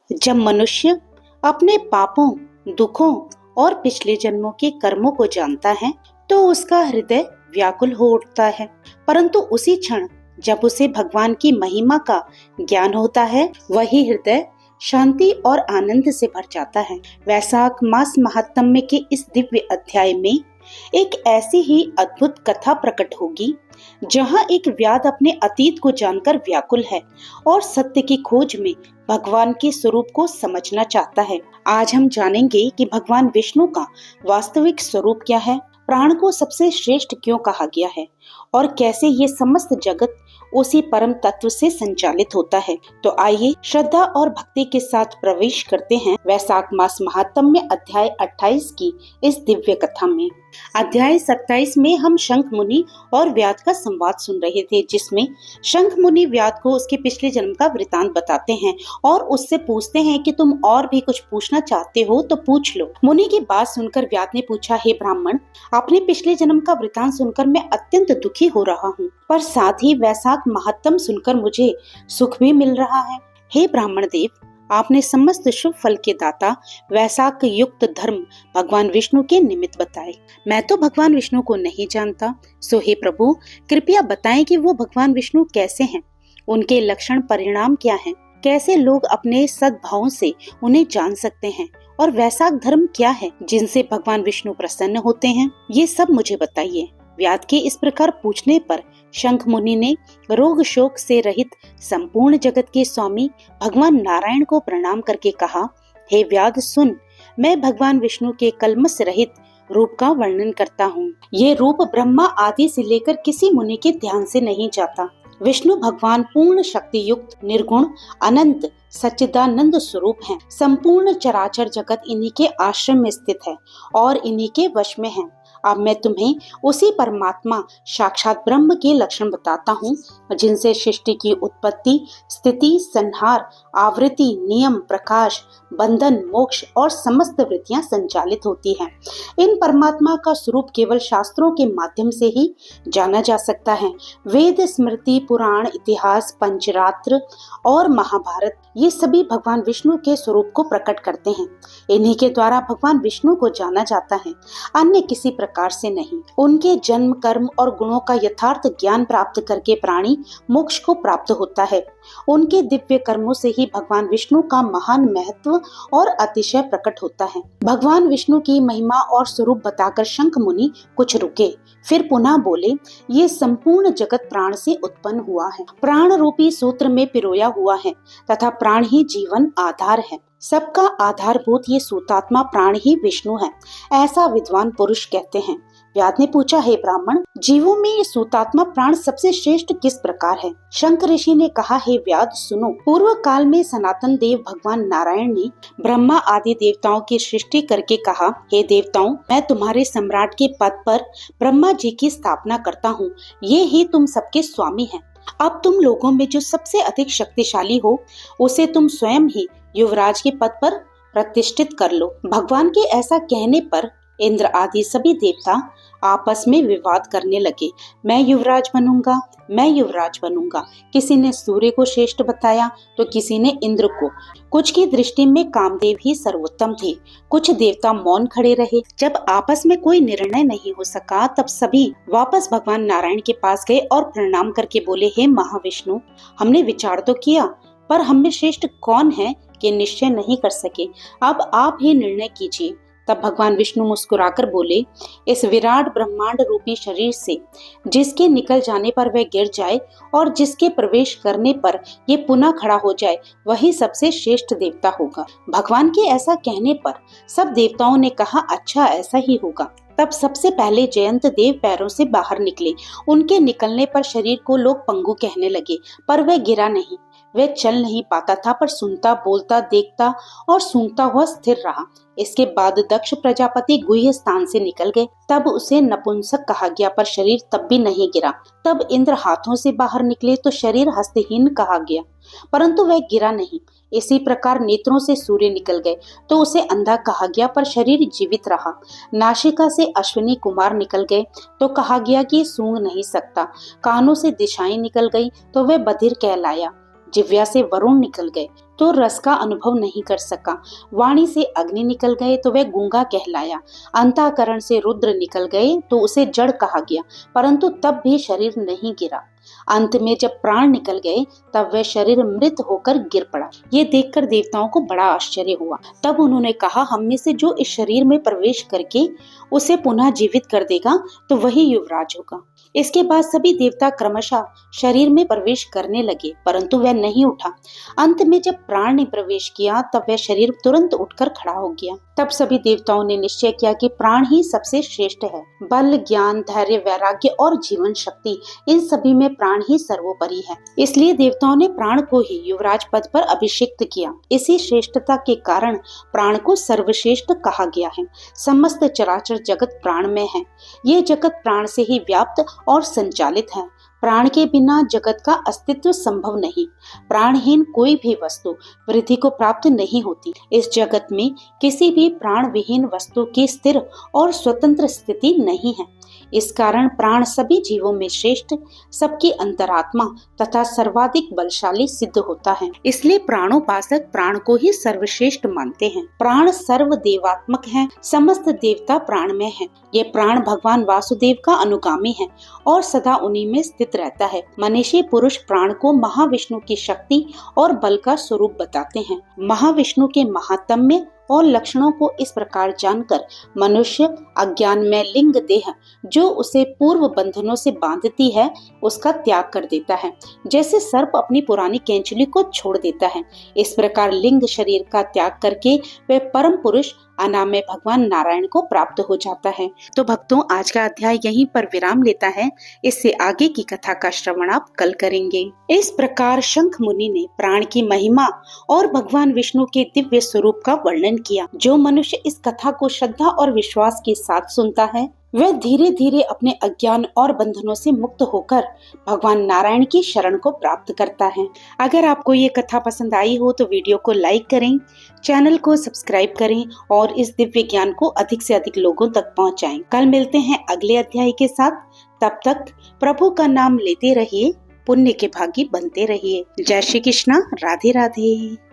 जब मनुष्य अपने पापों, दुखों और पिछले जन्मों के कर्मों को जानता है तो उसका हृदय व्याकुल हो उठता है, परंतु उसी क्षण जब उसे भगवान की महिमा का ज्ञान होता है वही हृदय शांति और आनंद से भर जाता है। वैशाख मास महात्म्य के इस दिव्य अध्याय में एक ऐसी ही अद्भुत कथा प्रकट होगी जहां एक व्याध अपने अतीत को जानकर व्याकुल है और सत्य की खोज में भगवान के स्वरूप को समझना चाहता है। आज हम जानेंगे कि भगवान विष्णु का वास्तविक स्वरूप क्या है, प्राण को सबसे श्रेष्ठ क्यों कहा गया है और कैसे ये समस्त जगत उसी परम तत्व से संचालित होता है। तो आइए श्रद्धा और भक्ति के साथ प्रवेश करते हैं वैशाख मास महात्म्य अध्याय 28 की इस दिव्य कथा में। अध्याय 27 में हम शंख मुनि और व्याध का संवाद सुन रहे थे, जिसमें शंख मुनि व्याध को उसके पिछले जन्म का वृतांत बताते हैं और उससे पूछते हैं कि तुम और भी कुछ पूछना चाहते हो तो पूछ लो। मुनि की बात सुनकर व्याध ने पूछा, हे ब्राह्मण, अपने पिछले जन्म का वृतांत सुनकर मैं अत्यंत दुखी हो रहा हूँ, पर साथ ही वैशाख महात्म्य सुनकर मुझे सुख भी मिल रहा है। हे ब्राह्मण देव, आपने समस्त शुभ फल के दाता वैशाख युक्त धर्म भगवान विष्णु के निमित्त बताए। मैं तो भगवान विष्णु को नहीं जानता, सो हे प्रभु कृपया बताएं कि वो भगवान विष्णु कैसे हैं, उनके लक्षण परिणाम क्या हैं, कैसे लोग अपने सद्भावों से उन्हें जान सकते हैं और वैशाख धर्म क्या है जिनसे भगवान विष्णु प्रसन्न होते हैं, ये सब मुझे बताइए। व्याध के इस प्रकार पूछने पर शंख मुनि ने रोग शोक से रहित संपूर्ण जगत के स्वामी भगवान नारायण को प्रणाम करके कहा, हे व्याध सुन, मैं भगवान विष्णु के कल्मश रहित रूप का वर्णन करता हूँ। ये रूप ब्रह्मा आदि से लेकर किसी मुनि के ध्यान से नहीं जाता। विष्णु भगवान पूर्ण शक्ति युक्त निर्गुण अनंत सच्चिदानंद स्वरूप हैं। संपूर्ण चराचर जगत इन्हीं के आश्रम में स्थित है और इन्हीं के वश में है। अब मैं तुम्हें उसी परमात्मा साक्षात ब्रह्म के लक्षण बताता हूँ जिनसे सृष्टि की उत्पत्ति, स्थिति, संहार, आवृत्ति, नियम, प्रकाश, बंधन, मोक्ष और समस्त वृत्तियां संचालित होती हैं। इन परमात्मा का स्वरूप केवल शास्त्रों के माध्यम से ही जाना जा सकता है। वेद, स्मृति, पुराण, इतिहास, पंचरात्र और महाभारत ये सभी भगवान विष्णु के स्वरूप को प्रकट करते हैं। इन्हीं के द्वारा भगवान विष्णु को जाना जाता है, अन्य किसी प्रकार से नहीं। उनके जन्म, कर्म और गुणों का यथार्थ ज्ञान प्राप्त करके प्राणी मोक्ष को प्राप्त होता है। उनके दिव्य कर्मों से ही भगवान विष्णु का महान महत्व और अतिशय प्रकट होता है। भगवान विष्णु की महिमा और स्वरूप बताकर शंख मुनि कुछ रुके, फिर पुनः बोले, ये संपूर्ण जगत प्राण से उत्पन्न हुआ है, प्राण रूपी सूत्र में पिरोया हुआ है तथा प्राण ही जीवन आधार है। सबका आधारभूत ये सूतात्मा प्राण ही विष्णु है, ऐसा विद्वान पुरुष कहते हैं। व्याध ने पूछा, हे ब्राह्मण, जीवों में ये सूतात्मा प्राण सबसे श्रेष्ठ किस प्रकार है? शंख ऋषि ने कहा, हे व्याध सुनो, पूर्व काल में सनातन देव भगवान नारायण ने ब्रह्मा आदि देवताओं की सृष्टि करके कहा, हे देवताओं, मैं तुम्हारे सम्राट के पद पर ब्रह्मा जी की स्थापना करता हूँ, ये ही तुम सबके स्वामी हैं। अब तुम लोगों में जो सबसे अधिक शक्तिशाली हो उसे तुम स्वयं ही युवराज के पद पर प्रतिष्ठित कर लो। भगवान के ऐसा कहने पर इंद्र आदि सभी देवता आपस में विवाद करने लगे, मैं युवराज बनूंगा, मैं युवराज बनूंगा। किसी ने सूर्य को श्रेष्ठ बताया तो किसी ने इंद्र को। कुछ की दृष्टि में कामदेव ही सर्वोत्तम थे। कुछ देवता मौन खड़े रहे। जब आपस में कोई निर्णय नहीं हो सका तब सभी वापस भगवान नारायण के पास गए और प्रणाम करके बोले, हे महाविष्णु, हमने विचार तो किया पर हम में श्रेष्ठ कौन है कि निश्चय नहीं कर सके। अब आप ही निर्णय कीजिए। तब भगवान विष्णु मुस्कुराकर बोले, इस विराट ब्रह्मांड रूपी शरीर से जिसके निकल जाने पर वह गिर जाए और जिसके प्रवेश करने पर ये पुनः खड़ा हो जाए, वही सबसे श्रेष्ठ देवता होगा। भगवान के ऐसा कहने पर सब देवताओं ने कहा, अच्छा ऐसा ही होगा। तब सबसे पहले जयंत देव पैरों से बाहर निकले। उनके निकलने पर शरीर को लोग पंगु कहने लगे, पर वह गिरा नहीं। वह चल नहीं पाता था, पर सुनता, बोलता, देखता और सूंघता हुआ स्थिर रहा। इसके बाद दक्ष प्रजापति गुह्य स्थान से निकल गए। तब उसे नपुंसक कहा गया, पर शरीर तब भी नहीं गिरा। तब इंद्र हाथों से बाहर निकले तो शरीर हस्तहीन कहा गया, परंतु वह गिरा नहीं। इसी प्रकार नेत्रों से सूर्य निकल गए तो उसे अंधा कहा गया, पर शरीर जीवित रहा। नासिका से अश्विनी कुमार निकल गए तो कहा गया कि सूंघ नहीं सकता। कानों से दिशाएं निकल गई तो वह बधिर कहलाया। जिह्वा से वरुण निकल गए तो रस का अनुभव नहीं कर सका, वाणी से अग्नि निकल गए तो वह गूंगा कहलाया, अंतःकरण से रुद्र निकल गए तो उसे जड़ कहा गया, परंतु तब भी शरीर नहीं गिरा। अंत में जब प्राण निकल गए तब वह शरीर मृत होकर गिर पड़ा। ये देखकर देवताओं को बड़ा आश्चर्य हुआ। तब उन्होंने कहा, हम में से जो इस शरीर में प्रवेश करके उसे पुनः जीवित कर देगा तो वही युवराज होगा। इसके बाद सभी देवता क्रमशः शरीर में प्रवेश करने लगे, परंतु वह नहीं उठा। अंत में जब प्राण ने प्रवेश किया तब वह शरीर तुरंत उठकर खड़ा हो गया। तब सभी देवताओं ने निश्चय किया कि प्राण ही सबसे श्रेष्ठ है। बल, ज्ञान, धैर्य, वैराग्य और जीवन शक्ति, इन सभी में प्राण ही सर्वोपरि है। इसलिए देवताओं ने प्राण को ही युवराज पद पर अभिषिक्त किया। इसी श्रेष्ठता के कारण प्राण को सर्वश्रेष्ठ कहा गया है। समस्त चराचर जगत प्राण में है। ये जगत प्राण से ही व्याप्त और संचालित है। प्राण के बिना जगत का अस्तित्व संभव नहीं। प्राणहीन कोई भी वस्तु वृद्धि को प्राप्त नहीं होती। इस जगत में किसी भी प्राण विहीन वस्तु की स्थिर और स्वतंत्र स्थिति नहीं है। इस कारण प्राण सभी जीवों में श्रेष्ठ, सबकी अंतरात्मा तथा सर्वाधिक बलशाली सिद्ध होता है। इसलिए प्राणोपासक प्राण को ही सर्वश्रेष्ठ मानते हैं। प्राण सर्व देवात्मक है। समस्त देवता प्राण में है। ये प्राण भगवान वासुदेव का अनुगामी है और सदा उन्हीं में स्थित रहता है। मनीषी पुरुष प्राण को महाविष्णु की शक्ति और बल का स्वरूप बताते हैं। महाविष्णु के महात्म्य और लक्षणों को इस प्रकार जानकर मनुष्य अज्ञान में लिंग देह जो उसे पूर्व बंधनों से बांधती है उसका त्याग कर देता है, जैसे सर्प अपनी पुरानी कैंचुली को छोड़ देता है। इस प्रकार लिंग शरीर का त्याग करके वह परम पुरुष अनामय भगवान नारायण को प्राप्त हो जाता है। तो भक्तों, आज का अध्याय यहीं पर विराम लेता है। इससे आगे की कथा का श्रवण आप कल करेंगे। इस प्रकार शंख मुनि ने प्राण की महिमा और भगवान विष्णु के दिव्य स्वरूप का वर्णन किया। जो मनुष्य इस कथा को श्रद्धा और विश्वास के साथ सुनता है वह धीरे धीरे अपने अज्ञान और बंधनों से मुक्त होकर भगवान नारायण की शरण को प्राप्त करता है। अगर आपको ये कथा पसंद आई हो तो वीडियो को लाइक करें, चैनल को सब्सक्राइब करें और इस दिव्य ज्ञान को अधिक से अधिक लोगों तक पहुंचाएं। कल मिलते हैं अगले अध्याय के साथ। तब तक प्रभु का नाम लेते रहिए, पुण्य के भागी बनते रहिए। जय श्री कृष्णा, राधे राधे।